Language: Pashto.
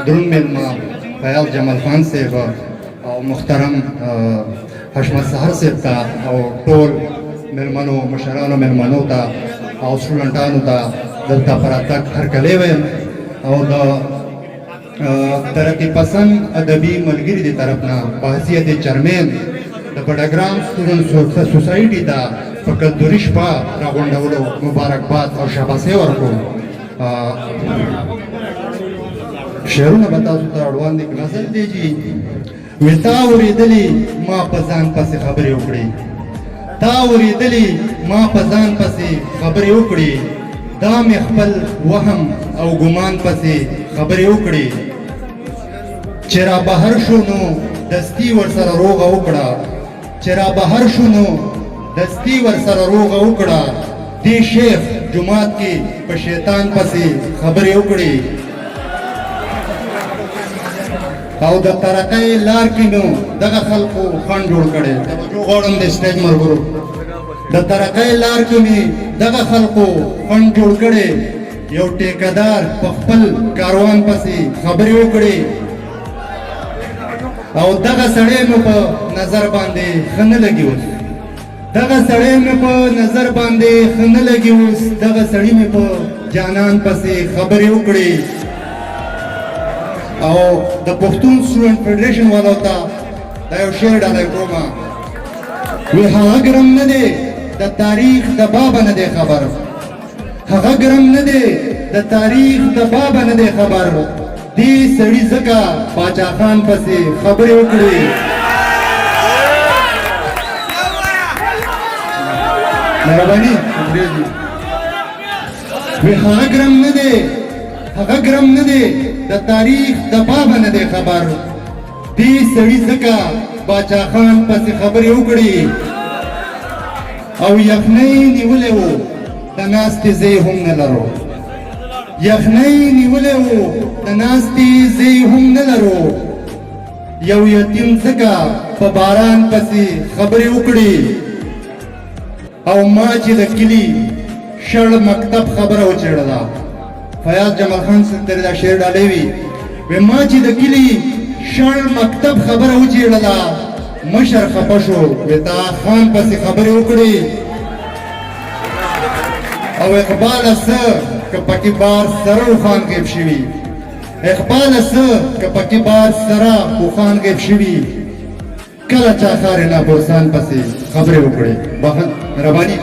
درون میلمه فیاض جمال خان صاحب او محترم حشمت سحر صاحب ته او ټول میلمنو مشرانو میلمنو ته او سټوډنټانو ته دلته پر راتګ هرکلی وایم او د ترقی پسند ادبي ملګري د طرف نه په حیثیت چیرمین د بډګرام سټوډنټ سوسایټي ته په کلتوري شپه راغونډولو مبارکباد او شاباسي ورکوم. شعرونه به تاسو ته اړوند دي. غزل دی چې وې تا اورېدلې ما په ځان پسې خبرې وکړې، تا اورېدلې ما په ځان پسې خبرې وکړې، دا مې خپل وهم او ګمان پسې خبرې وکړې، چې را بهر شو نو دستي ورسره روغه وکړه، چې را بهر شو نو دستي ورسره روغه وکړه، دې شیخ جماعت کې په شیطان پسې خبرې وکړې، او د ترقۍ لار کې نو دغه خلکو خنډ جوړ کړی. توجه غواړم د سټیج ملګرو، د ترقۍ لار کې مې دغه خلکو خنډ جوړ کړی، یو ټیکهدار په خپل کاروان پسې خبرې وکړې، او دغه سړی مې په نظر باندې ښه نه لګي اوس، دغه سړی مې په نظر باندې ښه نه لګي اوس، دغه سړی مې په جانان پسې خبرې وکړې. او د پښتون سټوډنټ فیډریشن والو ته دا یو شعر ډالۍ کومه، وی هغه ګرم نه دی د تاریخ د بابه نه دی خبر، هغه ګرم نه دی د تاریخ د بابه نه دی خبر، دې سړي ځکه باچا خان پسې خبرې وکړې. مهرباني وی هغه ګرم نه دی، هغه ګرم نه دی د تاریخ د بابه نه دی خبر، دې سړي ځکه باچا خان پسې خبرې وکړې، او یخنۍ نیولې وو د ناستې ځای هم نه لرو، یخنۍ نیولې وو د ناستې ځای هم نه لرو، یو یتیم ځکه په باران پسې خبرې وکړې، او ما چې د کلي شړ مکتب خبره وچېړله. فیاض جمال خان صاحب ته دا شعر ډالۍ وي، وی ما چې د کلي شړ مکتب خبره وچېړله، مشر خفه شو وی تا خان پسې خبرې وکړې، او اقباله څه که پکې بار سره وخان غیب شوي، اقباله څه که پکې بار سره وخان غیب شوي، کله چا خارې ناپرسان پسې خبرې وکړې. مهرباني